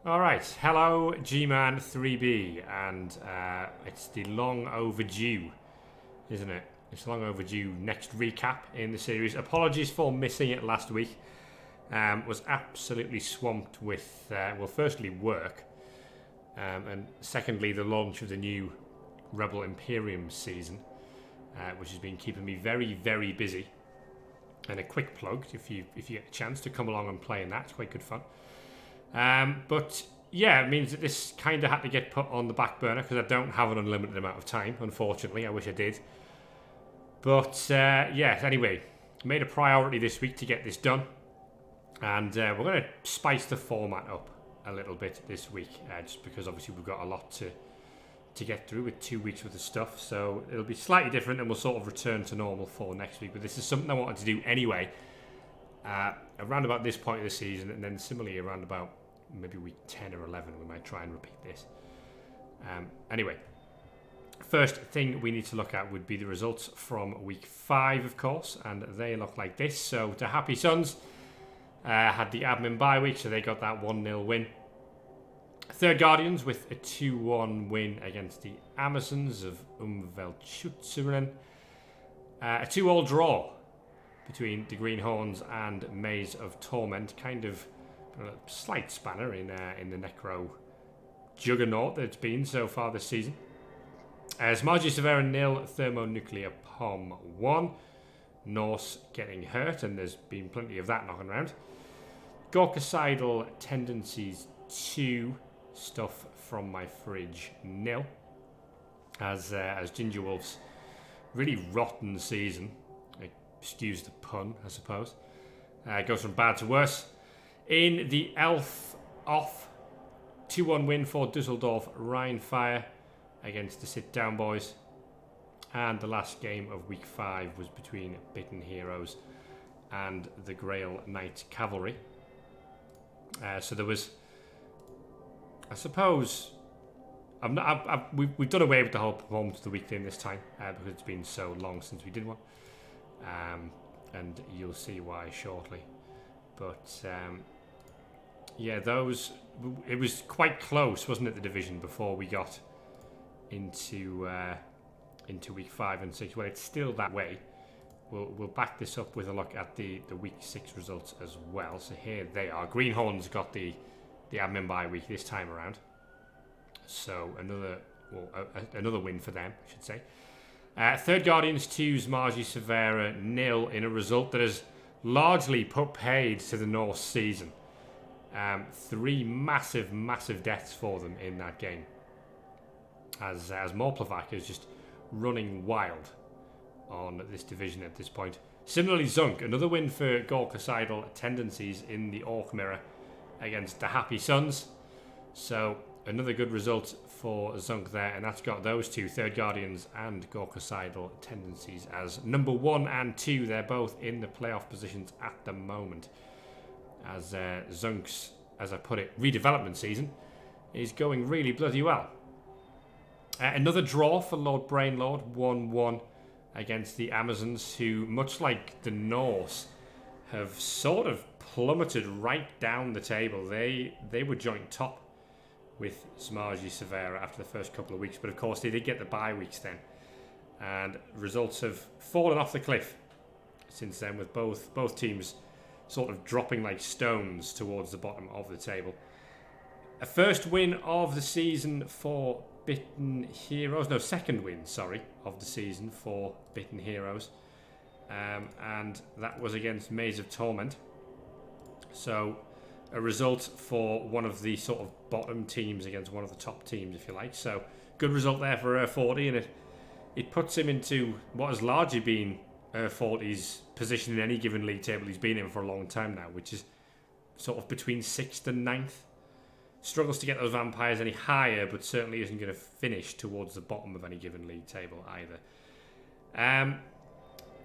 All right, hello G-Man 3B, and it's the long overdue, isn't it? It's long overdue next recap in the series. Apologies for missing it last week. Was absolutely swamped with, firstly work, and secondly the launch of the new REBBL Imperium season, which has been keeping me very, very busy. And a quick plug, if you get a chance to come along and play in that, it's quite good fun. But yeah, it means that this kind of had to get put on the back burner because I don't have an unlimited amount of time, unfortunately. I wish I did. But yeah, anyway, made a priority this week to get this done. And we're going to spice the format up a little bit this week, just because obviously we've got a lot to get through with 2 weeks worth of stuff. So it'll be slightly different and we'll sort of return to normal for next week. But this is something I wanted to do anyway, around about this point of the season, and then similarly around about maybe week 10 or 11 we might try and repeat this. Anyway, first thing we need to look at would be the results from week 5, of course, and they look like this. So the Happy Sons had the admin bye week, so they got that 1-0 win. Third Guardians with a 2-1 win against the Amazons of Umveltschützeren. A 2-all draw between the Greenhorns and Maze of Torment. Kind of a slight spanner in the Necro juggernaut that it's been so far this season. Smargy Severa 0, Thermonuclear Pom 1. Norse getting hurt, and there's been plenty of that knocking around. Gorkacidal Tendencies 2. Stuff from my fridge 0. As Ginger Wolf's really rotten season, excuse the pun, I suppose, goes from bad to worse. In the Elf off, 2-1 win for Dusseldorf Rheinfire against the Sit Down Boys. And the last game of week 5 was between Bitten Heroes and the Grail Knight Cavalry. So there was, I suppose, we've done away with the whole performance of the week thing this time because it's been so long since we did one, and you'll see why shortly. But yeah, it was quite close, wasn't it, the division before we got into week 5 and 6. Well, it's still that way. We'll back this up with a look at the week 6 results as well. So here they are. Greenhorns got the admin bye week this time around. So another win for them, I should say. Third Guardians 2's Margie Severa 0 in a result that has largely put paid to the Norse season. 3 massive deaths for them in that game. As Morplevac is just running wild on this division at this point. Similarly, Zunk, another win for Gorkacidal Tendencies in the Orc Mirror against the Happy Sons. So another good result for Zunk there, and that's got those two, Third Guardians and Gorkacidal Tendencies, as number 1 and 2. They're both in the playoff positions at the moment, as Zunk's, as I put it, redevelopment season is going really bloody well. Another draw for Lord Brainlord, 1-1 against the Amazons, who, much like the Norse, have sort of plummeted right down the table. They were joint top with Smargy Severa after the first couple of weeks, but of course they did get the bye weeks then, and results have fallen off the cliff since then, with both teams sort of dropping like stones towards the bottom of the table. A first win of the season for Bitten Heroes. No, second win, sorry, of the season for Bitten Heroes. And that was against Maze of Torment. So a result for one of the sort of bottom teams against one of the top teams, if you like. So good result there for 40, and it puts him into what has largely been 40's position in any given league table he's been in for a long time now, which is sort of between 6th and 9th. Struggles to get those vampires any higher, but certainly isn't going to finish towards the bottom of any given league table either.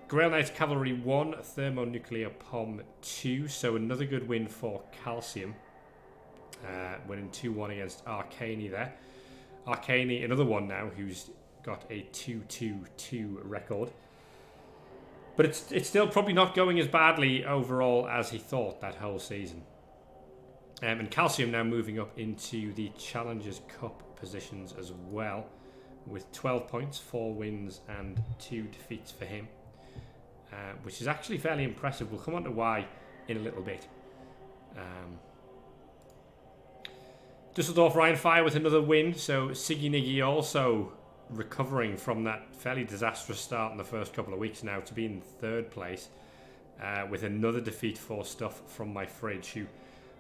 Grail Knight Cavalry 1, Thermonuclear Pom 2. So another good win for Calcium. Winning 2-1 against Arcani there. Arcani, another one now, who's got a 2-2-2 record. But it's still probably not going as badly overall as he thought that whole season. And Calcium now moving up into the Challengers Cup positions as well, with 12 points, 4 wins and 2 defeats for him, which is actually fairly impressive. We'll come on to why in a little bit. Dusseldorf Rhein Fire with another win, so Siggy Niggy also recovering from that fairly disastrous start in the first couple of weeks now to be in 3rd place, with another defeat for Stuff from my fridge, who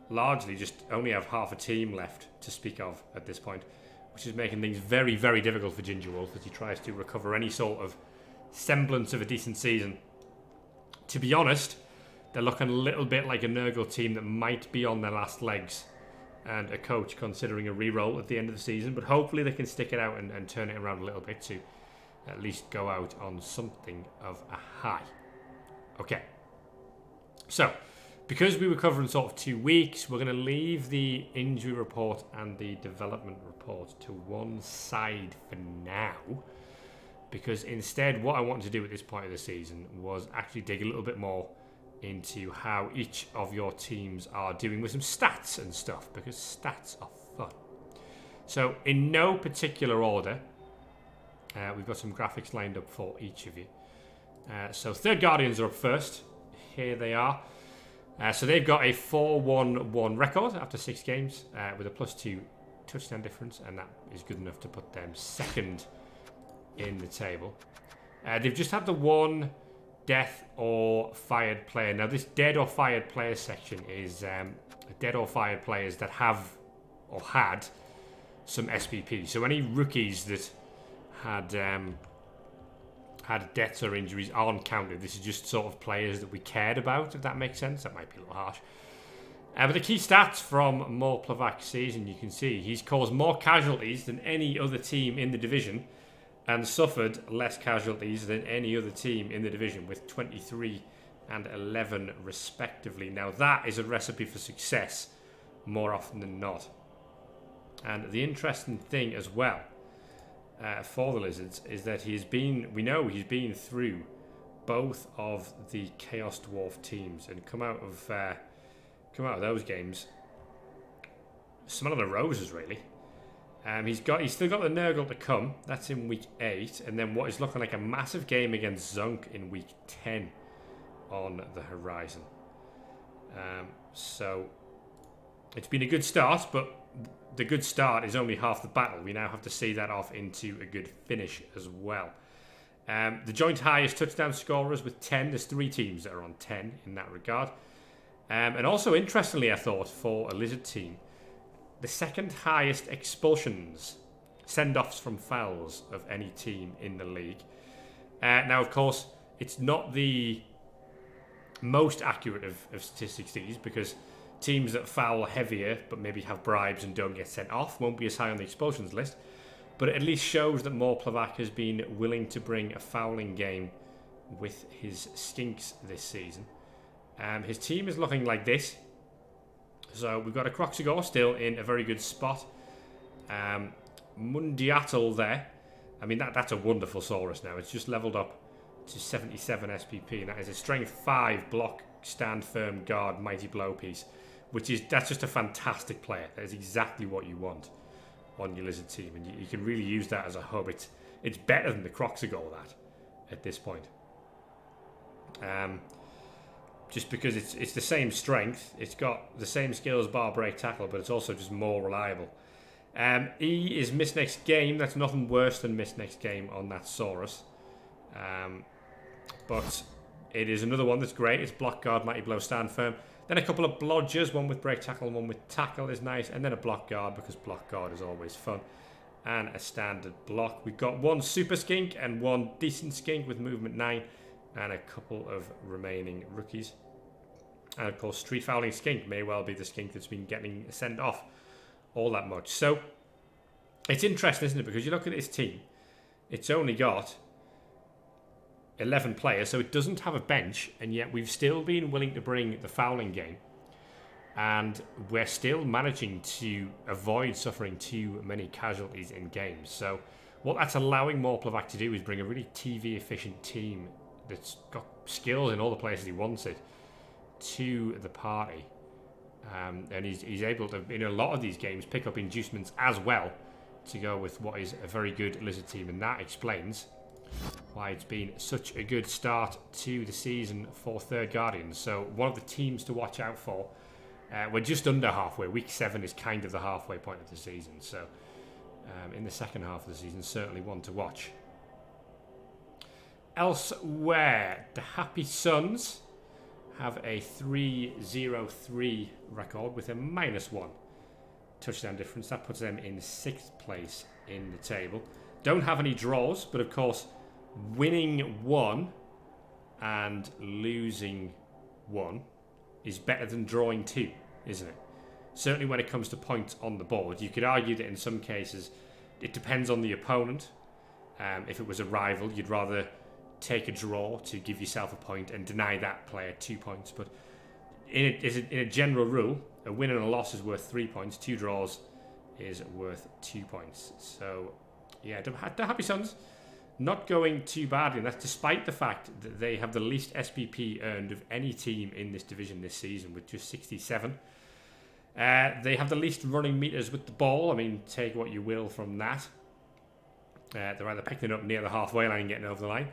largely just only have half a team left to speak of at this point, which is making things very, very difficult for Ginger Wolf as he tries to recover any sort of semblance of a decent season. To be honest, they're looking a little bit like a Nurgle team that might be on their last legs, and a coach considering a re-roll at the end of the season, but hopefully they can stick it out and turn it around a little bit to at least go out on something of a high. Okay, so because we were covering sort of 2 weeks, we're going to leave the injury report and the development report to one side for now, because instead what I wanted to do at this point of the season was actually dig a little bit more into how each of your teams are doing with some stats and stuff, because stats are fun. So in no particular order, we've got some graphics lined up for each of you. So Third Guardians are up first. Here they are. So they've got a 4-1-1 record after 6 games with a +2 touchdown difference, and that is good enough to put them 2nd in the table. They've just had the one death or fired player. Now this dead or fired player section is dead or fired players that have or had some SPP. So any rookies that had deaths or injuries aren't counted. This is just sort of players that we cared about, if that makes sense. That might be a little harsh. But the key stats from Morplavac's season, you can see he's caused more casualties than any other team in the division and suffered less casualties than any other team in the division, with 23 and 11 respectively. Now that is a recipe for success more often than not. And the interesting thing as well for the Lizards is that we know he's been through both of the Chaos Dwarf teams and come out of those games smelling the roses, really. He's still got the Nurgle to come. That's in week 8, and then what is looking like a massive game against Zunk in week 10 on the horizon. So it's been a good start, but the good start is only half the battle. We now have to see that off into a good finish as well. The joint highest touchdown scorers with 10. There's 3 teams that are on 10 in that regard. And also, interestingly, I thought, for a Lizard team, the 2nd highest expulsions, send-offs from fouls of any team in the league. Now, of course, it's not the most accurate of statistics, these, because teams that foul heavier but maybe have bribes and don't get sent off won't be as high on the expulsions list. But it at least shows that Morplavac has been willing to bring a fouling game with his skinks this season. His team is looking like this. So we've got a Croxigor still in a very good spot. Mundiatel there. I mean, that's a wonderful Saurus now. It's just leveled up to 77 SPP, and that is a Strength 5 block, stand firm, guard, mighty blow piece. That's just a fantastic player. That is exactly what you want on your Lizard team, and you can really use that as a hub. It's better than the Croxigor at this point. Just because it's the same strength, it's got the same skills, bar, break, tackle, but it's also just more reliable. E is miss next game. That's nothing worse than miss next game on that Saurus. But it is another one that's great. It's block, guard, mighty blow, stand firm. Then a couple of blodgers, one with break tackle and one with tackle is nice. And then a block guard, because block guard is always fun. And a standard block. We've got one super skink and one decent skink with movement 9. And a couple of remaining rookies. And of course, Street Fouling Skink may well be the skink that's been getting sent off all that much. So it's interesting, isn't it? Because you look at this team, it's only got 11 players, so it doesn't have a bench, and yet we've still been willing to bring the fouling game, and we're still managing to avoid suffering too many casualties in games. So what that's allowing Morplavac to do is bring a really TV efficient team that's got skills in all the places he wants it to the party. And he's able to, in a lot of these games, pick up inducements as well to go with what is a very good Lizard team. And that explains why it's been such a good start to the season for Third Guardians. So one of the teams to watch out for. We're just under halfway. Week 7 is kind of the halfway point of the season. So in the second half of the season, certainly one to watch. Elsewhere, the Happy Suns have a 3-0-3 record with a -1 touchdown difference. That puts them in 6th place in the table. Don't have any draws, but of course, winning 1 and losing 1 is better than drawing 2, isn't it? Certainly when it comes to points on the board. You could argue that in some cases, it depends on the opponent. If it was a rival, you'd rather take a draw to give yourself a point and deny that player 2 points. But in a general rule, a win and a loss is worth 3 points. 2 draws is worth 2 points. So, yeah, the Happy Suns not going too badly. And that's despite the fact that they have the least SPP earned of any team in this division this season with just 67. They have the least running meters with the ball. I mean, take what you will from that. They're either picking it up near the halfway line and getting over the line,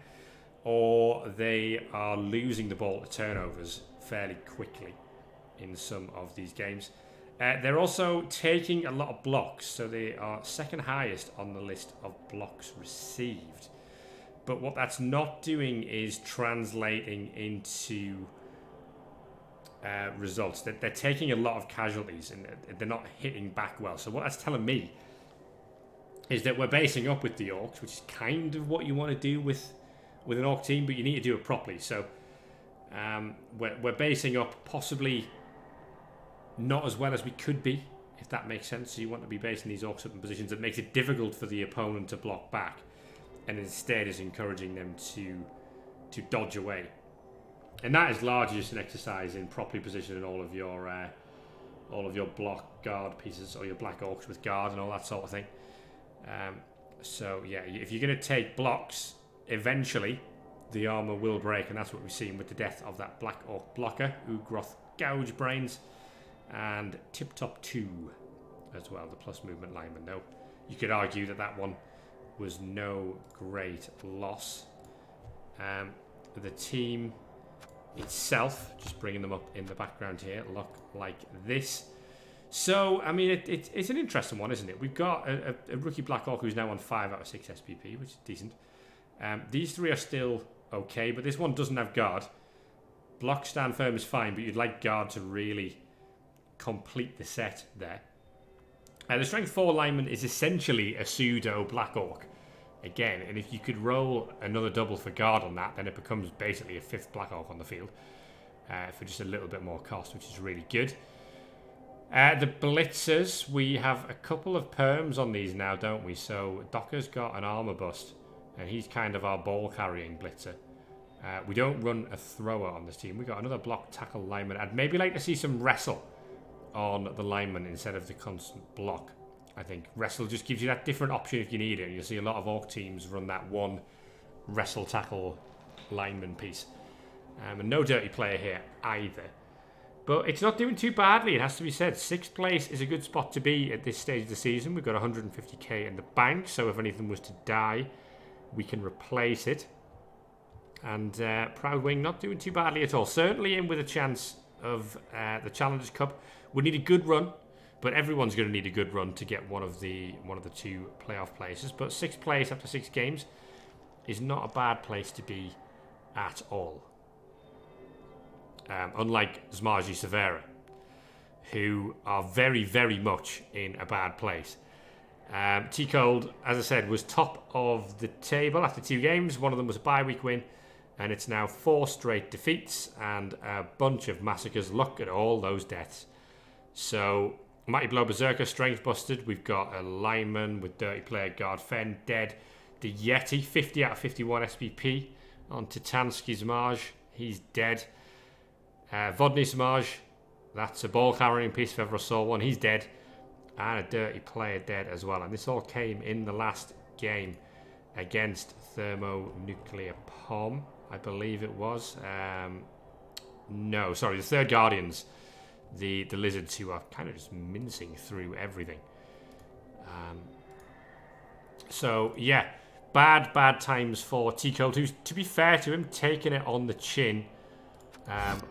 or they are losing the ball to turnovers fairly quickly in some of these games. They're also taking a lot of blocks, so they are second highest on the list of blocks received. But what that's not doing is translating into results. They're taking a lot of casualties and they're not hitting back well. So what that's telling me is that we're basing up with the Orcs, which is kind of what you want to do with an Orc team, but you need to do it properly. So we're basing up possibly not as well as we could be, if that makes sense. So you want to be basing these Orcs up in positions that makes it difficult for the opponent to block back, and instead is encouraging them to dodge away. And that is largely just an exercise in properly positioning all of your block guard pieces, or your black Orcs with guard and all that sort of thing. So yeah, if you're going to take blocks, eventually the armor will break, and that's what we've seen with the death of that black Orc blocker, Ugroth Gouge Brains, and Tip Top 2 as well, the plus movement lineman. Though you could argue that one was no great loss. The team itself, just bringing them up in the background here, look like this. So, I mean, it's an interesting one, isn't it? We've got a rookie Black Orc who's now on 5 out of 6 SPP, which is decent. These 3 are still okay, but this one doesn't have guard. Block stand firm is fine, but you'd like guard to really complete the set there. The strength 4 lineman is essentially a pseudo Black Orc again, and if you could roll another double for guard on that, then it becomes basically a 5th Black Orc on the field for just a little bit more cost, which is really good. The blitzers, we have a couple of perms on these now, don't we? So Docker's got an armor bust, and he's kind of our ball carrying blitzer. We don't run a thrower on this team. We got another block tackle lineman. I'd maybe like to see some wrestle on the lineman instead of the constant block. I think wrestle just gives you that different option if you need it. And you'll see a lot of Orc teams run that one wrestle tackle lineman piece. And no dirty player here either. But it's not doing too badly, it has to be said. 6th place is a good spot to be at this stage of the season. We've got 150k in the bank, so if anything was to die, we can replace it. And Proud Wing not doing too badly at all. Certainly in with a chance of the Challengers Cup. We need a good run, but everyone's going to need a good run to get one of the 2 playoff places. But 6th place after 6 games is not a bad place to be at all. Unlike Zmarji Severa, who are very, very much in a bad place. T-Cold, as I said, was top of the table after 2 games. One of them was a bye week win, and it's now 4 straight defeats and a bunch of massacres. Look at all those deaths. So, Mighty Blow Berserker, strength busted. We've got a lineman with dirty player guard Fen dead. The Yeti, 50 out of 51 SPP on Titansky Zmarj. He's dead. Vodny Zmarj, that's a ball carrying piece if ever I saw one. He's dead. And a dirty player dead as well. And this all came in the last game against Thermonuclear Pom, I believe it was. No, sorry, the Third Guardians the Lizards, who are kind of just mincing through everything. So, yeah, bad times for T-Cold, who's, to be fair to him, taking it on the chin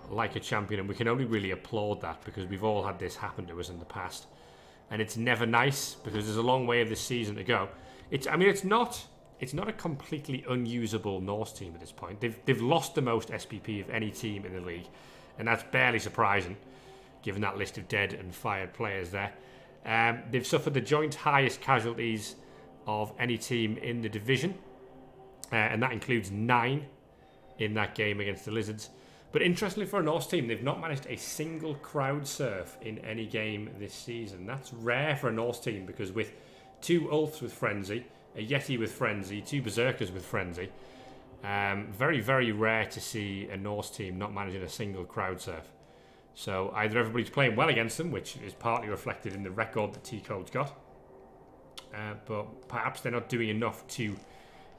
like a champion. And we can only really applaud that, because we've all had this happen to us in the past. And it's never nice, because there's a long way of this season to go. It's not a completely unusable Norse team at this point. They've lost the most SPP of any team in the league, and that's barely surprising, given that list of dead and fired players there. They've suffered the joint highest casualties of any team in the division, and that includes 9 in that game against the Lizards. But interestingly, for a Norse team, they've not managed a single crowd surf in any game this season. That's rare for a Norse team, because with 2 Ulfs with Frenzy, a Yeti with Frenzy, 2 Berserkers with Frenzy, very, very rare to see a Norse team not managing a single crowd surf. So either everybody's playing well against them, which is partly reflected in the record that T-Code's got, but perhaps they're not doing enough to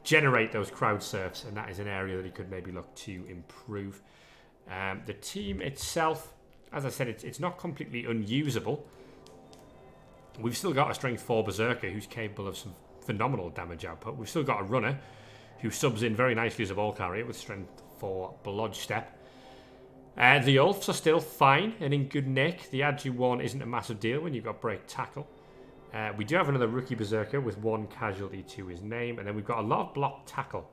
generate those crowd surfs, and that is an area that he could maybe look to improve. The team itself, as I said, it's not completely unusable. We've still got a strength 4 Berserker who's capable of some phenomenal damage output. We've still got a runner who subs in very nicely as a ball carrier with strength 4 Blodge Step. The Ulfs are still fine and in good nick. The Adu one isn't a massive deal when you've got Break Tackle. We do have another rookie Berserker with 1 casualty to his name, and then we've got a lot of block tackle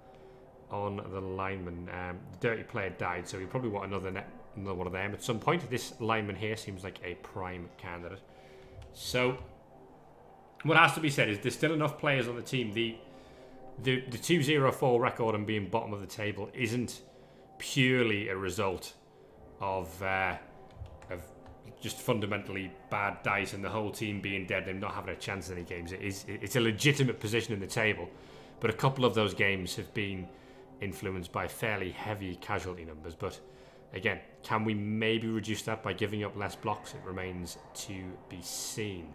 on the lineman. The dirty player died, so we probably want another one of them at some point. This lineman here seems like a prime candidate. So what has to be said is there's still enough players on the team. The 2-0-4 record and being bottom of the table isn't purely a result of just fundamentally bad dice and the whole team being dead and not having a chance in any games. It's a legitimate position in the table, but a couple of those games have been influenced by fairly heavy casualty numbers. But again, can we maybe reduce that by giving up less blocks? It remains to be seen.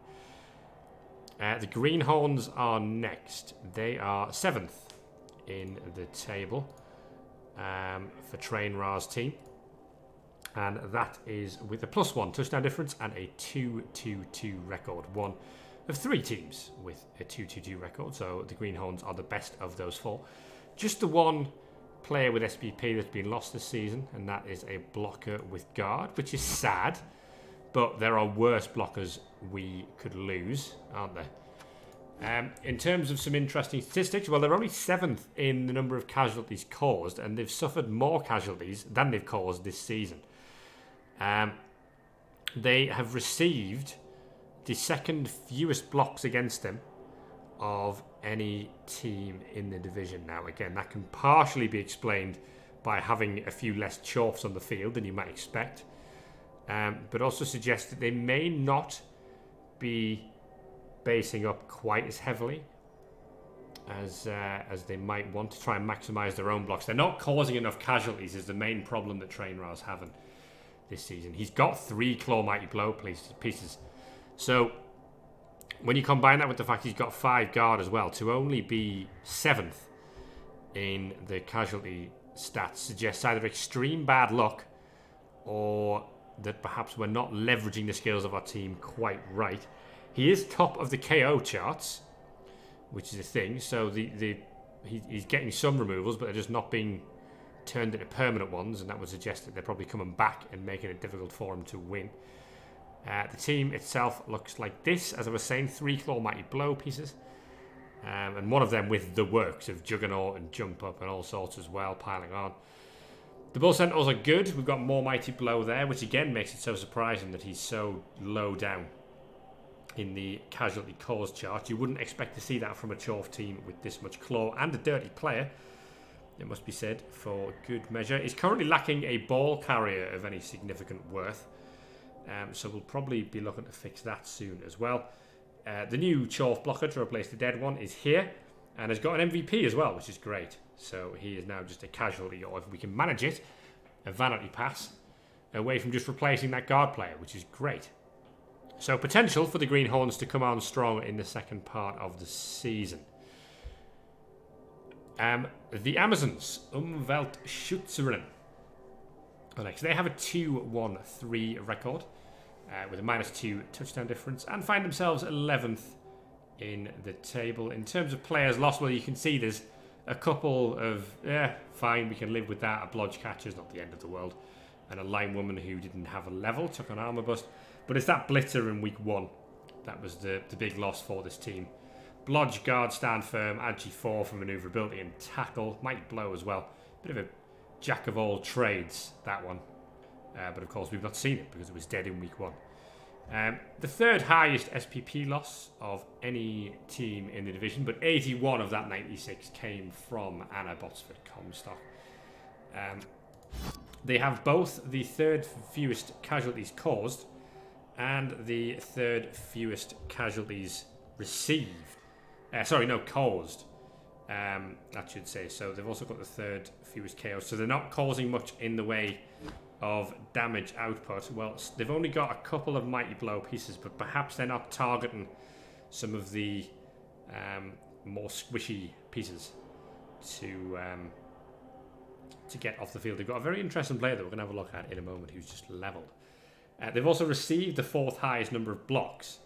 The Greenhorns are next. They are 7th in the table for Train Ra's team. And that is with a +1 touchdown difference and a 2-2-2 record. One of 3 teams with a 2-2-2 record. So the Greenhorns are the best of those 4. Just the one player with SPP that's been lost this season, and that is a blocker with guard, which is sad. But there are worse blockers we could lose, aren't there? In terms of some interesting statistics, well, they're only 7th in the number of casualties caused, and they've suffered more casualties than they've caused this season. They have received the 2nd fewest blocks against them of any team in the division. Now, again, that can partially be explained by having a few less chorfs on the field than you might expect, but also suggests that they may not be basing up quite as heavily as they might want to try and maximise their own blocks. They're not causing enough casualties is the main problem that Train Ra's having this season. He's got 3 Claw Mighty Blow pieces. So when you combine that with the fact he's got 5 guard as well, to only be 7th in the casualty stats suggests either extreme bad luck or that perhaps we're not leveraging the skills of our team quite right. He is top of the KO charts, which is a thing. So he's getting some removals, but they're just not being turned into permanent ones, and that would suggest that they're probably coming back and making it difficult for him to win. The team itself looks like this. As I was saying, 3 Claw Mighty Blow pieces, and one of them with the works of Juggernaut and Jump Up and all sorts as well, piling on. The Bull Centaurs are good. We've got more Mighty Blow there, which again makes it so surprising that he's so low down in the casualty cause chart. You wouldn't expect to see that from a Chorf team with this much claw and a dirty player, it must be said, for good measure. He's currently lacking a ball carrier of any significant worth, so we'll probably be looking to fix that soon as well. The new Chorf blocker to replace the dead one is here, and has got an MVP as well, which is great. So he is now just a casualty, or if we can manage it, a vanity pass, away from just replacing that guard player, which is great. So potential for the Greenhorns to come on strong in the second part of the season. The Amazons, Umweltschützerinnen. Next, they have a 2-1-3 record. with a -2 touchdown difference and find themselves 11th in the table. In terms of players lost, well, you can see there's a couple of, fine, we can live with that. A blodge catcher's not the end of the world. And a line woman who didn't have a level, took an armor bust. But it's that blitzer in week 1. That was the big loss for this team. Blodge, guard, stand firm, add G4 for maneuverability and tackle. Might blow as well. Bit of a jack of all trades, that one. But of course, we've not seen it because it was dead in week 1. The third highest SPP loss of any team in the division, but 81 of that 96 came from Anna Botsford Comstock. They have both the third fewest casualties caused and the third fewest casualties received. Caused. That should say. So they've also got the third fewest KOs. So they're not causing much in the way of damage output. Well, they've only got a couple of mighty blow pieces, but perhaps they're not targeting some of the more squishy pieces to get off the field. They've got a very interesting player that we're going to have a look at in a moment who's just leveled. They've also received the 4th highest number of blocks,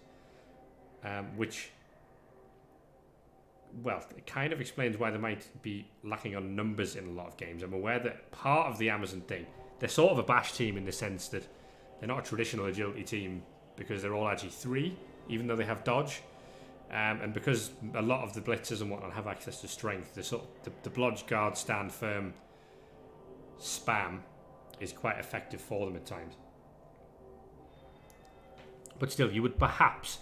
which, well, it kind of explains why they might be lacking on numbers in a lot of games. I'm aware that part of the Amazon thing, they're sort of a bash team in the sense that they're not a traditional agility team because they're all Agi 3, even though they have dodge. And because a lot of the blitzers and whatnot have access to strength, the blodge, guard, stand firm spam is quite effective for them at times. But still, you would perhaps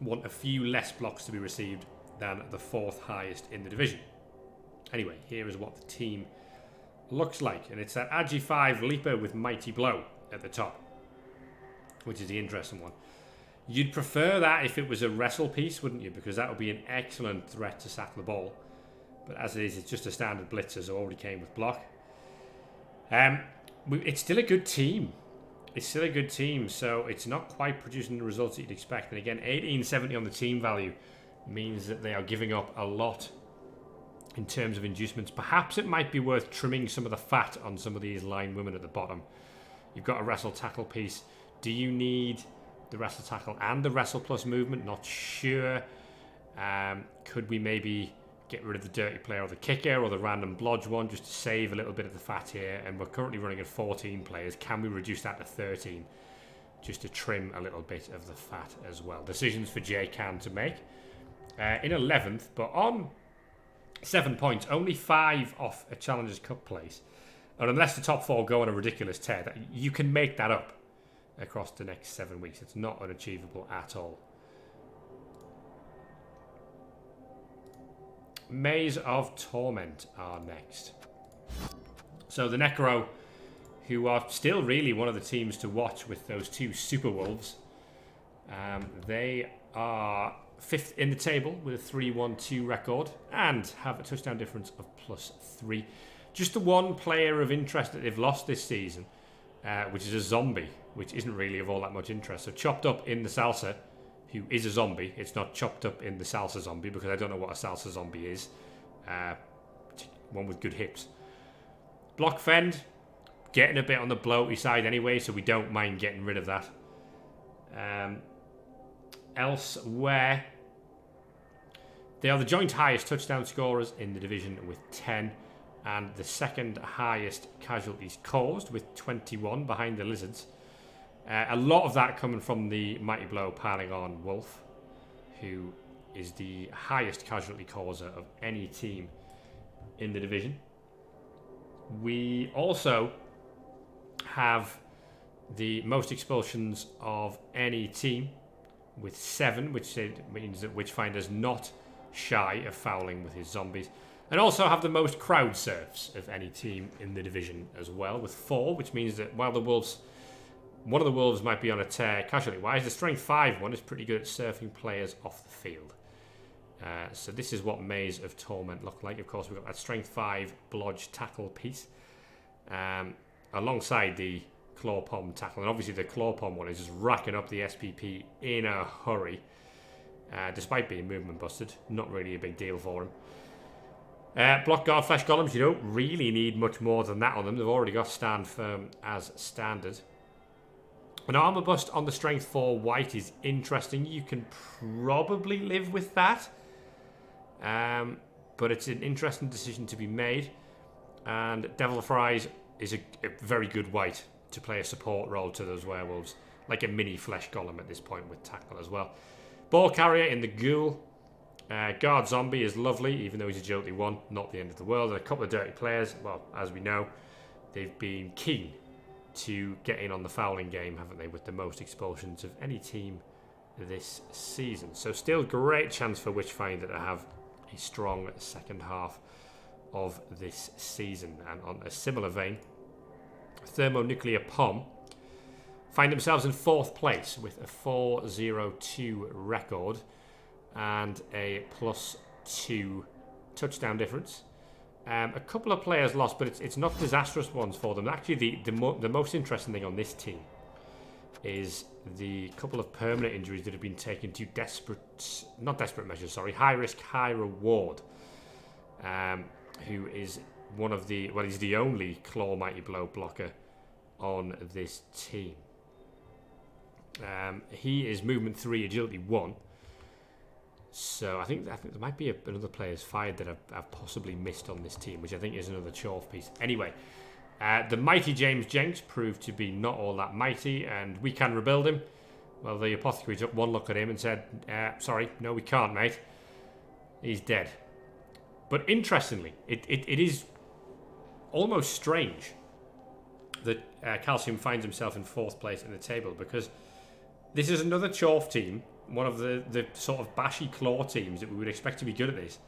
want a few less blocks to be received than the 4th highest in the division. Anyway, here is what the team looks like, and it's that Agi 5 leaper with mighty blow at the top, which is the interesting one. You'd prefer that if it was a wrestle piece, wouldn't you? Because that would be an excellent threat to sack the ball. But as it is, it's just a standard blitzer, so already came with block. It's still a good team. It's still a good team, so it's not quite producing the results that you'd expect. And again, 1870 on the team value means that they are giving up a lot in terms of inducements. Perhaps it might be worth trimming some of the fat on some of these line women at the bottom. You've got a wrestle tackle piece. Do you need the wrestle tackle and the wrestle plus movement? Not sure. Could we maybe get rid of the dirty player or the kicker or the random blodge one just to save a little bit of the fat here? And we're currently running at 14 players. Can we reduce that to 13 just to trim a little bit of the fat as well? Decisions for Jay Can to make. In 11th, but on 7 points, only 5 off a Challengers Cup place. And unless the top 4 go on a ridiculous tear, you can make that up across the next 7 weeks. It's not unachievable at all. Maze of Torment are next. So the Necro, who are still really one of the teams to watch with those 2 Super Wolves, they are 5th in the table with a 3-1-2 record and have a touchdown difference of +3. Just the one player of interest that they've lost this season, which is a zombie, which isn't really of all that much interest. So chopped up in the salsa, who is a zombie. It's not chopped up in the salsa zombie because I don't know what a salsa zombie is. One with good hips. Block fend, getting a bit on the bloaty side anyway, so we don't mind getting rid of that. Elsewhere, they are the joint highest touchdown scorers in the division with 10 and the second highest casualties caused with 21 behind the Lizards. A lot of that coming from the mighty blow piling on Wolf, who is the highest casualty causer of any team in the division. We also have the most expulsions of any team with 7, which means that Witchfinder's not shy of fouling with his zombies. And also have the most crowd surfs of any team in the division as well, with 4, which means that while the Wolves, one of the Wolves might be on a tear casualty-wise, the Strength 5 one is pretty good at surfing players off the field. So this is what Maze of Torment look like. Of course, we've got that Strength 5 blodge tackle piece alongside the claw palm tackle. And obviously the claw palm one is just racking up the SPP in a hurry. Despite being movement busted, not really a big deal for him. Block guard flesh golems, you don't really need much more than that on them. They've already got stand firm as standard. An armor bust on the strength 4 white is interesting. You can probably live with that. But it's an interesting decision to be made. And Devil Fries is a very good white to play a support role to those werewolves. Like a mini flesh golem at this point with tackle as well. Ball carrier in the ghoul. Guard zombie is lovely, even though he's agility 1, not the end of the world. And a couple of dirty players, well, as we know, they've been keen to get in on the fouling game, haven't they, with the most expulsions of any team this season. So still great chance for Witchfinder to have a strong second half of this season. And on a similar vein, Thermonuclear Pom find themselves in 4th place with a 4-0-2 record and a +2 touchdown difference. A couple of players lost, but it's not disastrous ones for them. Actually, the most interesting thing on this team is the couple of permanent injuries that have been taken to high risk, high reward. Who is he's the only Claw Mighty Blow blocker on this team. He is movement 3, agility 1. So I think there might be another player's fired that I've possibly missed on this team, which I think is another chorf piece. Anyway, the mighty James Jenks proved to be not all that mighty, and we can rebuild him. Well, the apothecary took one look at him and said, sorry, no we can't, mate. He's dead. But interestingly, it is almost strange that Calcium finds himself in 4th place in the table, because this is another chorf team, one of the sort of bashy claw teams that we would expect to be good at this,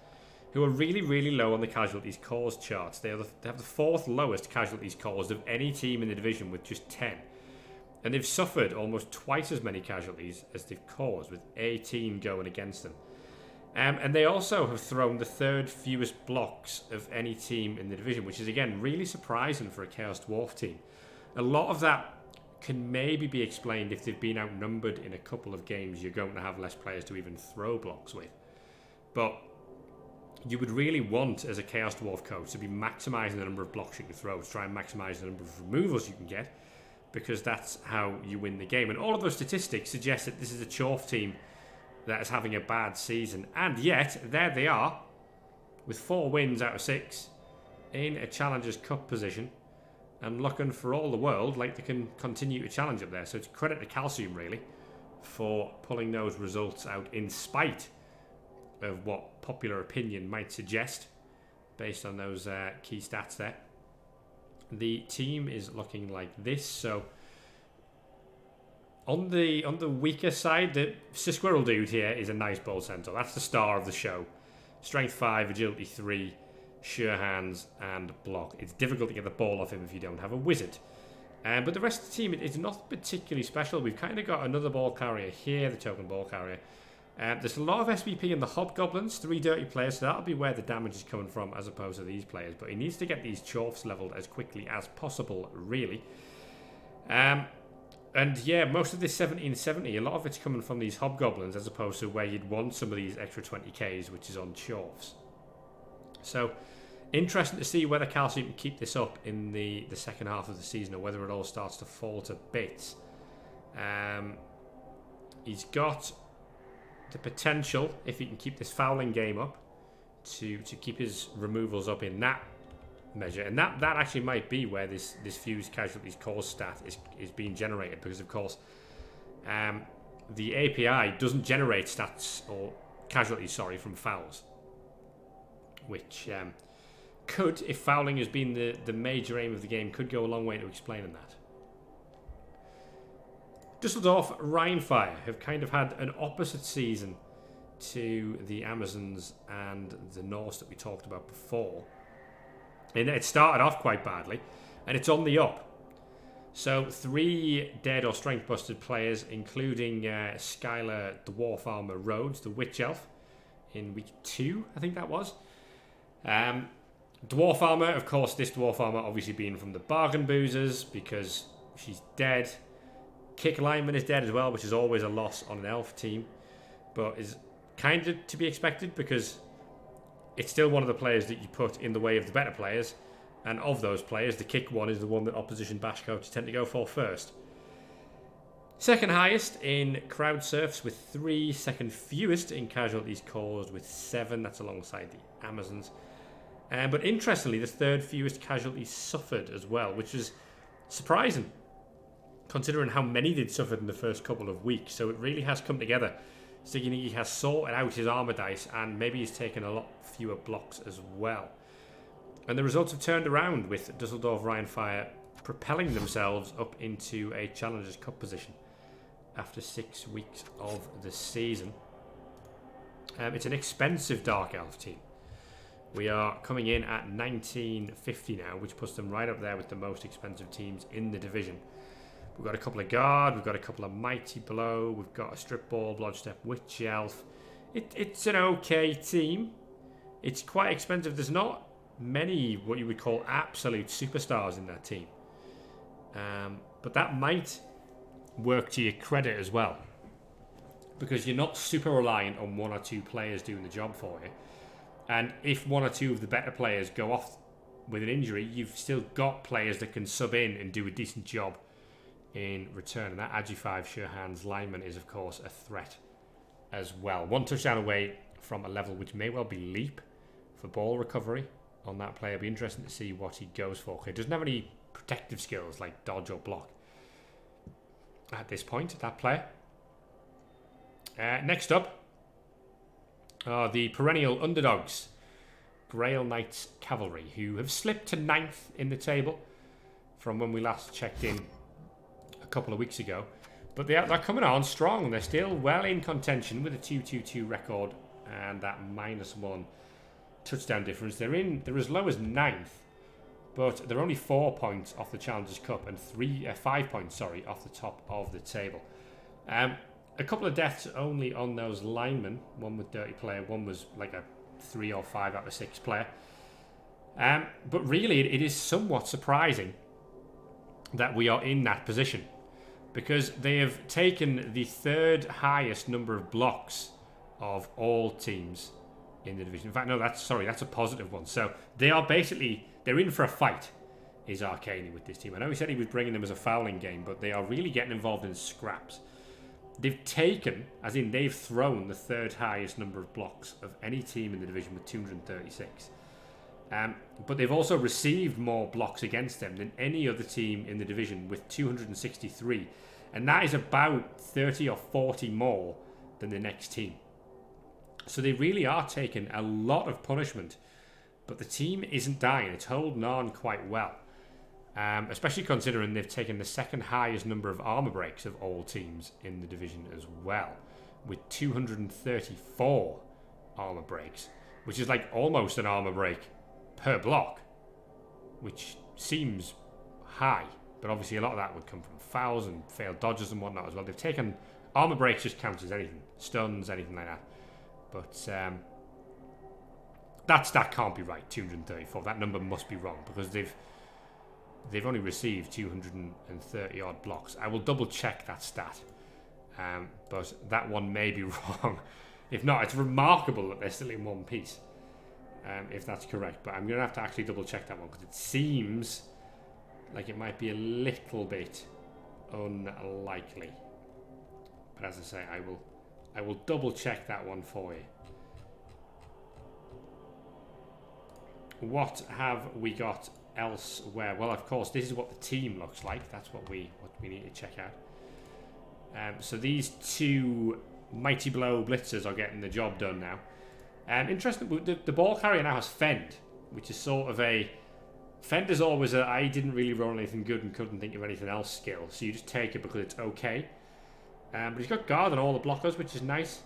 who are really, really low on the casualties caused charts. They have the 4th lowest casualties caused of any team in the division with just 10. And they've suffered almost twice as many casualties as they've caused, with a team going against them. And they also have thrown the 3rd fewest blocks of any team in the division, which is, again, really surprising for a Chaos Dwarf team. A lot of that can maybe be explained if they've been outnumbered in a couple of games. You're going to have less players to even throw blocks with. But you would really want, as a Chaos Dwarf coach, to be maximising the number of blocks you can throw, to try and maximise the number of removals you can get, because that's how you win the game. And all of those statistics suggest that this is a chorf team that is having a bad season. And yet, there they are, with 4 wins out of 6, in a Challengers Cup position, and looking for all the world like they can continue to challenge up there. So it's credit to Calcium, really, for pulling those results out in spite of what popular opinion might suggest, based on those key stats there. The team is looking like this. So on the weaker side, the Squirrel dude here is a nice ball centaur. That's the star of the show. Strength 5, agility 3, sure hands and block. It's difficult to get the ball off him if you don't have a wizard. But the rest of the team is not particularly special. We've kind of got another ball carrier here, the token ball carrier. There's a lot of SVP in the Hobgoblins, 3 dirty players, so that'll be where the damage is coming from as opposed to these players. But he needs to get these chorfs leveled as quickly as possible, really. And yeah, most of this 1770, a lot of it's coming from these Hobgoblins as opposed to where you'd want some of these extra 20Ks, which is on chorfs. So, interesting to see whether Calcium can keep this up in the second half of the season, or whether it all starts to fall to bits. He's got the potential, if he can keep this fouling game up, to keep his removals up in that measure. And that actually might be where this fused casualties cause stat is being generated, because of course the API doesn't generate stats or casualties, from fouls, which could, if fouling has been the major aim of the game, could go a long way to explaining that. Dusseldorf Rheinfire have kind of had an opposite season to the Amazons and the Norse that we talked about before. And it started off quite badly, and it's on the up. So 3 dead or strength busted players, including Skylar Dwarf Armor Rhodes, the Witch Elf, in week 2, I think that was. Dwarf Armor, of course, this Dwarf Armor obviously being from the Bargain Boozers, because she's dead. Kick Lineman is dead as well, which is always a loss on an elf team, but is kind of to be expected, because it's still one of the players that you put in the way of the better players, and of those players, the kick one is the one that opposition bash coaches tend to go for first. Second highest in crowd surfs with 3. Second fewest in casualties caused with 7. That's alongside the Amazons. But interestingly, the third fewest casualties suffered as well, which is surprising considering how many they'd suffered in the first couple of weeks. So it really has come together. Sticky has sorted out his armor dice, and maybe he's taken a lot fewer blocks as well. And the results have turned around, with Dusseldorf Rheinfire propelling themselves up into a Challengers Cup position after 6 weeks of the season. It's an expensive Dark Elf team. We are coming in at 1950 now, which puts them right up there with the most expensive teams in the division. We've got a couple of Guard, we've got a couple of Mighty Blow, we've got a Strip Ball, Blodgestep, Witch Elf. It's an okay team. It's quite expensive. There's not many what you would call absolute superstars in that team. But that might work to your credit as well, because you're not super reliant on 1 or 2 players doing the job for you. And if 1 or 2 of the better players go off with an injury, you've still got players that can sub in and do a decent job in return. And that Agi 5 sure hands lineman is, of course, a threat as well. 1 touchdown away from a level which may well be leap for ball recovery on that player. It'll be interesting to see what he goes for. He doesn't have any protective skills like dodge or block at this point, that player. Next up are the perennial underdogs, Grail Knights Cavalry, who have slipped to 9th in the table from when we last checked in a couple of weeks ago. But they're coming on strong. They're still well in contention with a 2-2-2 record and that -1 touchdown difference. They're as low as 9th, but they're only 4 points off the Challengers Cup and 5 points, off the top of the table. A couple of deaths only on those linemen. 1 with Dirty Player, 1 was like a 3 or 5 out of 6 player. But really, it is somewhat surprising that we are in that position, because they have taken the 3rd highest number of blocks of all teams in the division. In fact, no, that's a positive one. So they are they're in for a fight, is Arcani with this team. I know he said he was bringing them as a fouling game, but they are really getting involved in scraps. They've taken, as in they've thrown, the 3rd highest number of blocks of any team in the division with 236. But they've also received more blocks against them than any other team in the division with 263. And that is about 30 or 40 more than the next team. So they really are taking a lot of punishment. But the team isn't dying. It's holding on quite well. Especially considering they've taken the 2nd highest number of armor breaks of all teams in the division as well, with 234 armor breaks, which is like almost an armor break per block, which seems high, but obviously a lot of that would come from fouls and failed dodges and whatnot as well. They've taken armor breaks, just counts as anything, stuns, anything like that. But that can't be right. 234. That number must be wrong, because they've only received 230 odd blocks. I will double check that stat, but that one may be wrong. If not, it's remarkable that they're still in one piece, if that's correct. But I'm going to have to actually double check that one, because it seems like it might be a little bit unlikely. But as I say, I will double check that one for you. What have we got elsewhere? Well, of course, this is what the team looks like. That's what we need to check out. So these 2 Mighty Blow blitzers are getting the job done now. Interesting, the ball carrier now has Fend, which is sort of a... Fend is always a I didn't really roll anything good and couldn't think of anything else skill, so you just take it because it's okay. But he's got guard on all the blockers, which is nice.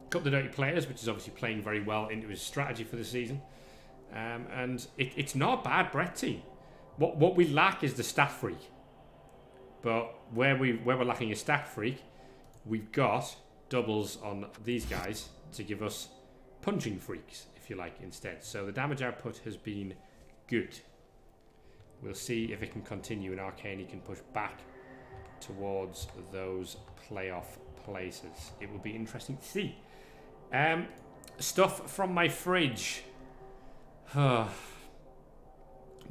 A couple of Dirty Players, which is obviously playing very well into his strategy for the season. And it's not a bad Brett team. What we lack is the stat freak. But where we're lacking a stat freak, we've got doubles on these guys to give us punching freaks, if you like, instead. So the damage output has been good. We'll see if it can continue and Arcani can push back towards those playoff places. It will be interesting to see. Stuff from my fridge.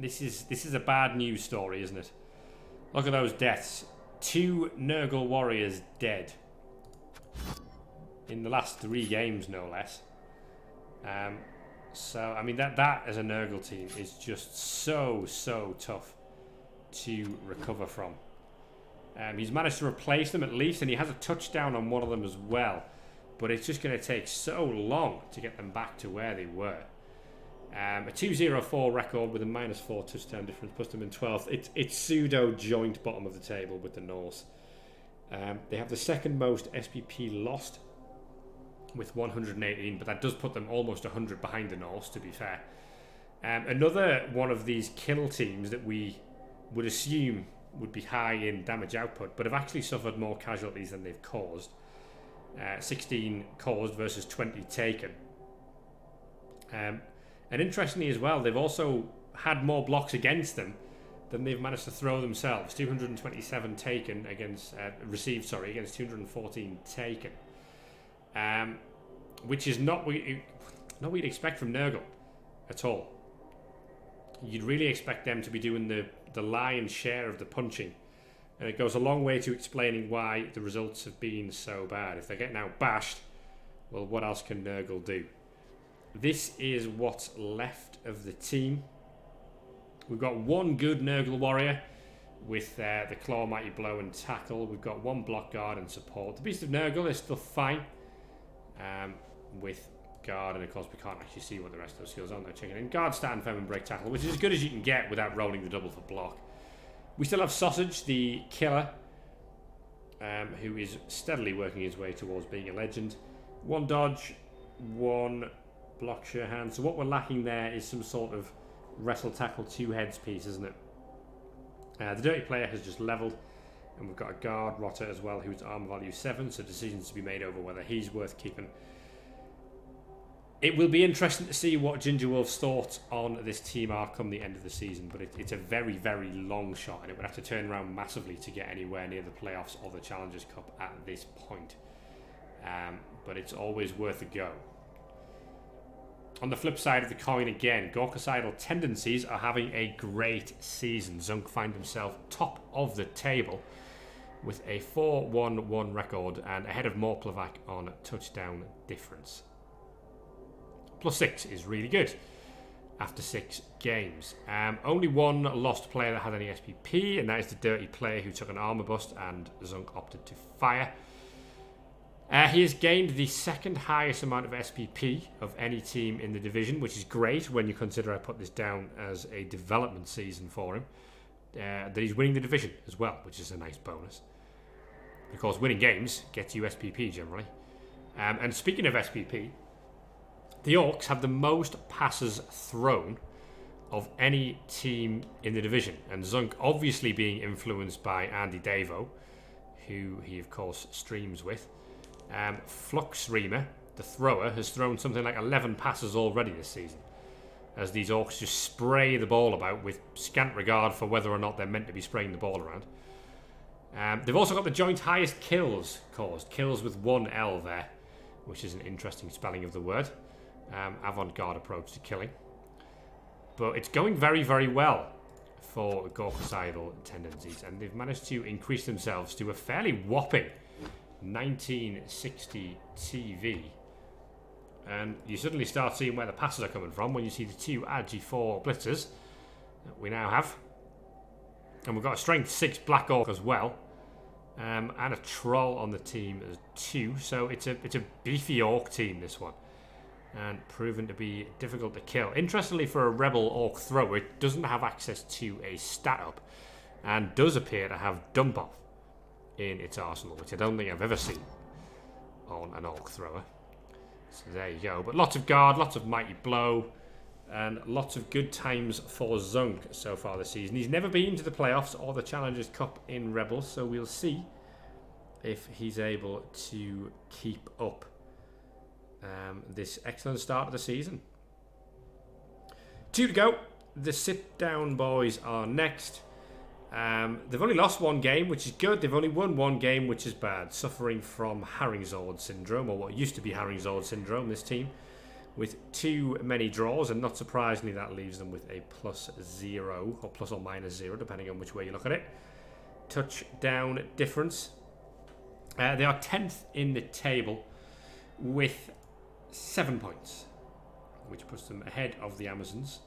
This is a bad news story, isn't it? Look at those deaths. 2 Nurgle warriors dead. In the last 3 games, no less. So, I mean, that as a Nurgle team is just so tough to recover from. He's managed to replace them at least, and he has a touchdown on one of them as well. But it's just going to take so long to get them back to where they were. A 2-0-4 record with a -4 touchdown difference puts them in 12th. It's pseudo joint bottom of the table with the Norse. They have the second most SPP lost with 118, but that does put them almost 100 behind the Norse, to be fair. Another one of these kill teams that we would assume would be high in damage output, but have actually suffered more casualties than they've caused. 16 caused versus 20 taken. And interestingly as well, they've also had more blocks against them than they've managed to throw themselves. 227 taken against received, against 214 taken. Which is not what you'd expect from Nurgle at all. You'd really expect them to be doing the lion's share of the punching, and it goes a long way to explaining why the results have been so bad. If they're getting out bashed, well, what else can Nurgle do? This is what's left of the team. We've got 1 good Nurgle warrior with the Claw, Mighty Blow and Tackle. We've got 1 block guard and support. The Beast of Nurgle is still fine with guard, and of course we can't actually see what the rest of those skills are. They're checking in. Guard, stand, firm and break tackle, which is as good as you can get without rolling the double for block. We still have Sausage, the killer, who is steadily working his way towards being a legend. 1 dodge, 1 block, sure hand. So what we're lacking there is some sort of wrestle, tackle, 2 heads piece, isn't it? The dirty player has just leveled, and we've got a guard, Rotter, as well, who's armor value 7, so decisions to be made over whether he's worth keeping. It will be interesting to see what Ginger Wolf's thoughts on this team are come the end of the season, but it's a very long shot, and it would have to turn around massively to get anywhere near the playoffs or the Challengers Cup at this point. But it's always worth a go. On the flip side of the coin again, Gorkacidal tendencies are having a great season. Zunk find himself top of the table with a 4-1-1 record and ahead of Morplevac on touchdown difference. +6 is really good after 6 games. Only 1 lost player that had any SPP, and that is the dirty player who took an armor bust and Zunk opted to fire. He has gained the 2nd highest amount of SPP of any team in the division, which is great when you consider I put this down as a development season for him. That he's winning the division as well, which is a nice bonus. Of course, winning games gets you SPP generally. And speaking of SPP, the Orcs have the most passes thrown of any team in the division. And Zunk obviously being influenced by Andy Davo, who he of course streams with. Flux Reamer, the thrower, has thrown something like 11 passes already this season, as these Orcs just spray the ball about with scant regard for whether or not they're meant to be spraying the ball around. They've also got the joint highest kills caused. Kills with 1 L there, which is an interesting spelling of the word. Avant-garde approach to killing. But it's going very well for Gorkacidal tendencies, and they've managed to increase themselves to a fairly whopping 1960 TV. And you suddenly start seeing where the passes are coming from when you see the 2 Agi4 blitzers that we now have. And we've got a strength 6 Black Orc as well. And a troll on the team as 2. So it's a beefy Orc team, this one. And proven to be difficult to kill. Interestingly, for a Rebel Orc thrower, it doesn't have access to a stat up, and does appear to have dump off in its arsenal, which I don't think I've ever seen on an Orc thrower. So there you go. But lots of guard, lots of mighty blow, and lots of good times for Zunk so far this season. He's never been to the playoffs or the Challengers Cup in Rebels, so we'll see if he's able to keep up this excellent start of the season. 2 to go. The sit-down boys are next. They've only lost 1 game, which is good. They've only won 1 game, which is bad. Suffering from Haringzord syndrome, or what used to be Haringzord syndrome, this team, with too many draws, and not surprisingly that leaves them with a +0, or plus or minus 0, depending on which way you look at it. touchdown difference. They are 10th in the table with 7 points, which puts them ahead of the Amazons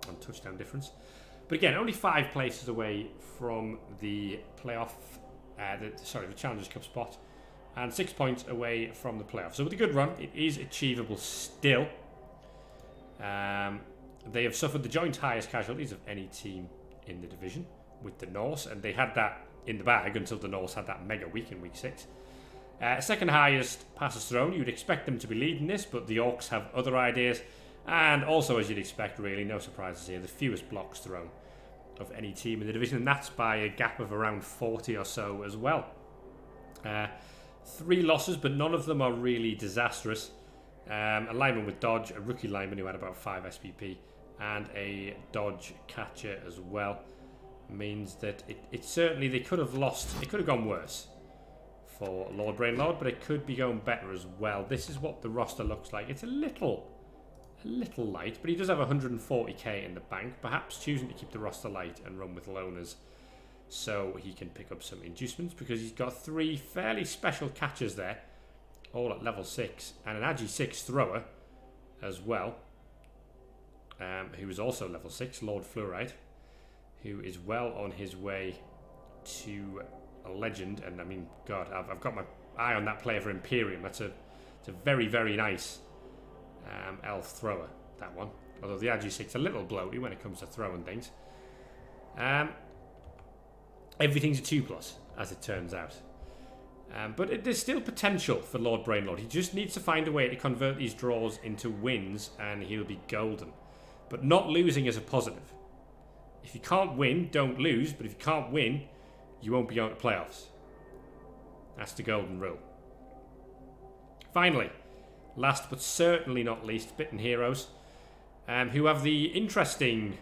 on touchdown difference. But again, only 5 places away from the playoff, the Challengers Cup spot, and 6 points away from the playoff. So with a good run, it is achievable still. They have suffered the joint highest casualties of any team in the division with the Norse, and they had that in the bag until the Norse had that mega week in week 6. Second highest passes thrown. You'd expect them to be leading this, but the Orcs have other ideas. And also, as you'd expect, really, no surprises here, the fewest blocks thrown of any team in the division, and that's by a gap of around 40 or so as well. 3 losses, but none of them are really disastrous. A lineman with dodge, a rookie lineman who had about 5 SPP, and a dodge catcher as well, means that it certainly, they could have lost, it could have gone worse for Lord Brainlord, but it could be going better as well. This is what the roster looks like. It's a little light, but he does have 140k in the bank, perhaps choosing to keep the roster light and run with loaners so he can pick up some inducements, because he's got 3 fairly special catchers there, all at level 6, and an Agi 6 thrower as well, who is also level 6, Lord Fluoride, who is well on his way to a legend. And I mean, God, I've got my eye on that player for Imperium. It's a very, very nice elf thrower, that one. Although the Agi 6 a little bloaty when it comes to throwing things. Everything's a 2+, as it turns out. But there's still potential for Lord Brainlord. He just needs to find a way to convert these draws into wins, and he'll be golden. But not losing is a positive. If you can't win, don't lose. But if you can't win, you won't be going to playoffs. That's the golden rule. Finally, last but certainly not least, Bitten Heroes, who have the interesting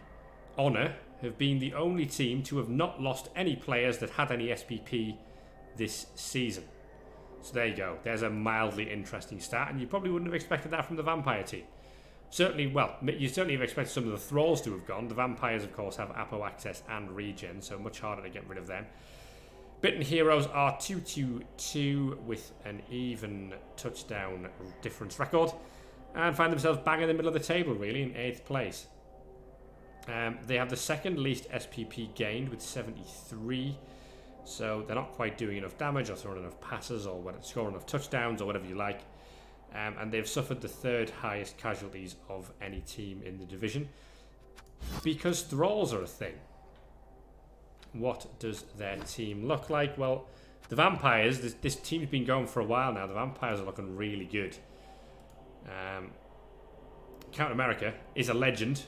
honour of being the only team to have not lost any players that had any SPP this season. So there you go. There's a mildly interesting stat, and you probably wouldn't have expected that from the Vampire team. Certainly, well, you certainly have expected some of the Thralls to have gone. The Vampires, of course, have Apo access and regen, so much harder to get rid of them. Bitten Heroes are 2-2-2 with an even touchdown difference record, and find themselves bang in the middle of the table, really, in 8th place. They have the second least SPP gained with 73, so they're not quite doing enough damage or throwing enough passes or scoring enough touchdowns or whatever you like. And they've suffered the 3rd highest casualties of any team in the division, because Thralls are a thing. What does their team look like? Well, the Vampires, this team's been going for a while now. The Vampires are looking really good. Count America is a legend,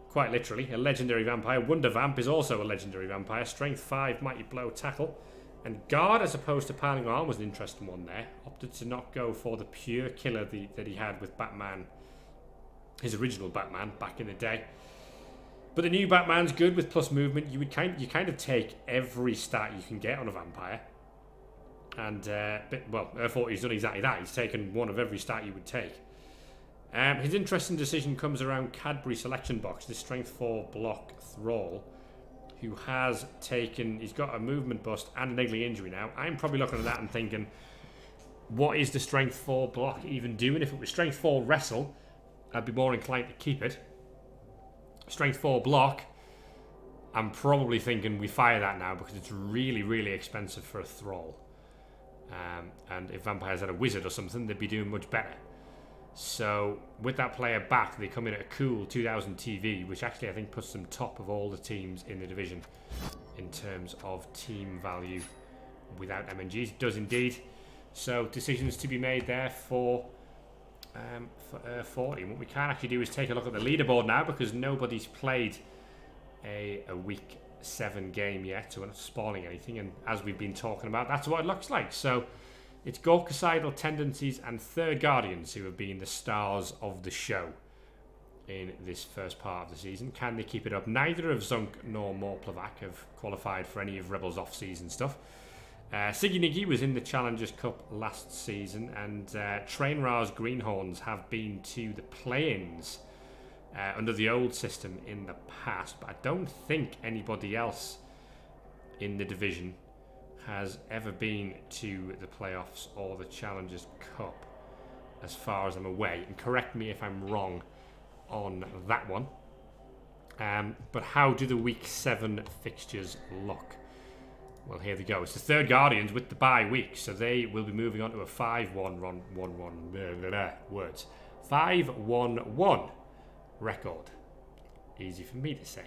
quite literally, a legendary vampire. Wonder Vamp is also a legendary vampire. Strength 5, Mighty Blow, Tackle. And Guard, as opposed to Piling Arm, was an interesting one there. Opted to not go for the pure killer that he had with Batman, his original Batman, back in the day. But the new Batman's good with plus movement. You kind of take every stat you can get on a vampire. And, he's done exactly that. He's taken one of every stat you would take. His interesting decision comes around Cadbury Selection Box, the Strength 4 block Thrall, who has taken, he's got a movement bust and a niggling injury now. I'm probably looking at that and thinking, what is the Strength 4 block even doing? If it was Strength 4 Wrestle, I'd be more inclined to keep it. Strength 4 block, I'm probably thinking we fire that now, because it's really, really expensive for a Thrall. And if Vampires had a Wizard or something, they'd be doing much better. So with that player back, they come in at a cool 2000 TV, which actually I think puts them top of all the teams in the division in terms of team value without MNGs. It does indeed. So decisions to be made there for 40. What we can actually do is take a look at the leaderboard now, because nobody's played a week 7 game yet, so we're not spoiling anything. And as we've been talking about, that's what it looks like. So it's Gorkacidal Tendencies and Third Guardians who have been the stars of the show in this first part of the season. Can they keep it up? Neither of Zunk nor Morplevac have qualified for any of Rebel's off-season stuff. Siggy Niggy was in the Challengers Cup last season, and Trainrar's Greenhorns have been to the play-ins under the old system in the past, but I don't think anybody else in the division has ever been to the playoffs or the Challengers Cup, as far as I'm aware. You can correct me if I'm wrong on that one. But how do the Week 7 fixtures look? Well, here they go. It's the Third Guardians with the bye week, so they will be moving on to a 5-1 words. 5-1-1 record. Easy for me to say.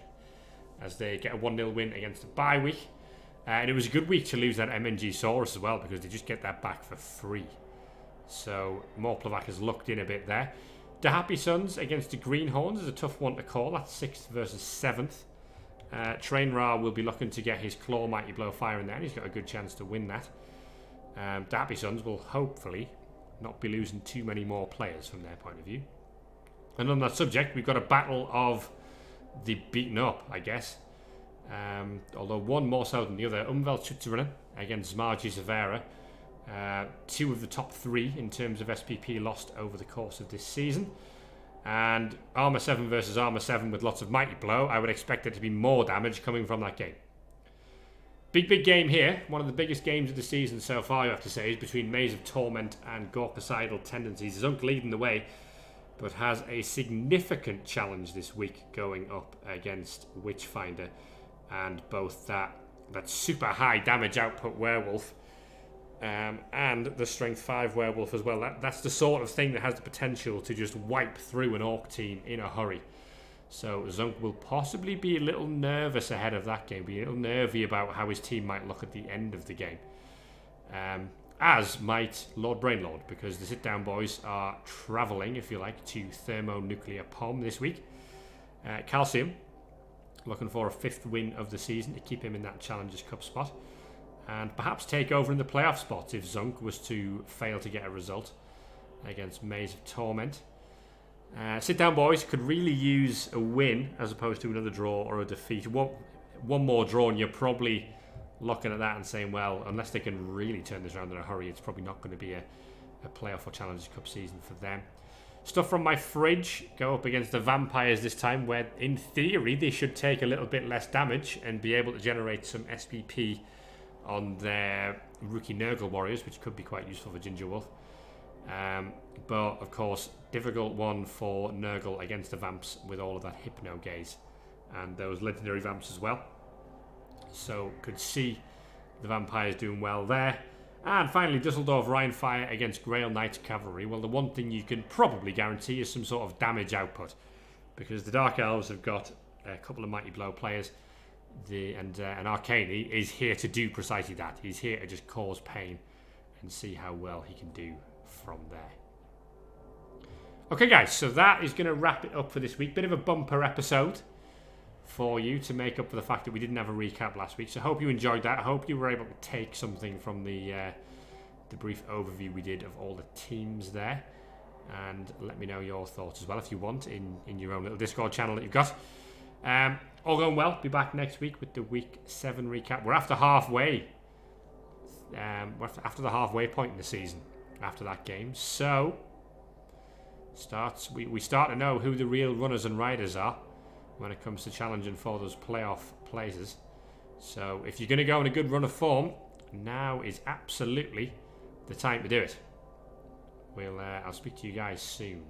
As they get a 1-0 win against the bye week. And it was a good week to lose that MNG Saurus as well, because they just get that back for free. So Morplevac has looked in a bit there. The Happy Sons against the Greenhorns is a tough one to call. That's 6th versus 7th. Trainra will be looking to get his Claw Mighty Blow fire in there, and he's got a good chance to win that. The Happy Sons will hopefully not be losing too many more players from their point of view. And on that subject, we've got a battle of the beaten up, I guess. Although one more so than the other. Umvel Chutzurinen against Margie Severa. 2 of the top 3 in terms of SPP lost over the course of this season. And Armour 7 versus Armour 7 with lots of Mighty Blow. I would expect there to be more damage coming from that game. Big game here. One of the biggest games of the season so far, you have to say, is between Maze of Torment and Gorkocidal Tendencies. Zunk leading the way, but has a significant challenge this week going up against Witchfinder. And both that super high damage output Werewolf and the Strength 5 Werewolf as well. That's the sort of thing that has the potential to just wipe through an Orc team in a hurry. So Zunk will possibly be a little nervous ahead of that game, be a little nervy about how his team might look at the end of the game. As might Lord Brainlord, because the sit-down boys are travelling, if you like, to Thermonuclear Palm this week. Calcium, looking for a 5th win of the season to keep him in that Challengers Cup spot. And perhaps take over in the playoff spots if Zunk was to fail to get a result against Maze of Torment. Sit-down boys could really use a win as opposed to another draw or a defeat. One more draw and you're probably looking at that and saying, well, unless they can really turn this around in a hurry, it's probably not going to be a playoff or Challengers Cup season for them. Stuff from my fridge go up against the Vampires this time, where in theory they should take a little bit less damage and be able to generate some SPP on their rookie Nurgle warriors, which could be quite useful for Ginger Wolf. But of course, difficult one for Nurgle against the Vamps with all of that Hypno Gaze and those legendary Vamps as well. So could see the Vampires doing well there. And finally, Dusseldorf Rheinfire against Grail Knights Cavalry. Well, the one thing you can probably guarantee is some sort of damage output, because the Dark Elves have got a couple of Mighty Blow players. And Arcane is here to do precisely that. He's here to just cause pain and see how well he can do from there. Okay, guys, so that is going to wrap it up for this week. Bit of a bumper episode for you to make up for the fact that we didn't have a recap last week. So I hope you enjoyed that. I hope you were able to take something from the brief overview we did of all the teams there. And let me know your thoughts as well if you want in your own little Discord channel that you've got. All going well. Be back next week with the Week 7 recap. We're after halfway. We're after the halfway point in the season after that game. So we start to know who the real runners and riders are when it comes to challenging for those playoff places. So if you're going to go in a good run of form, now is absolutely the time to do it. I'll speak to you guys soon.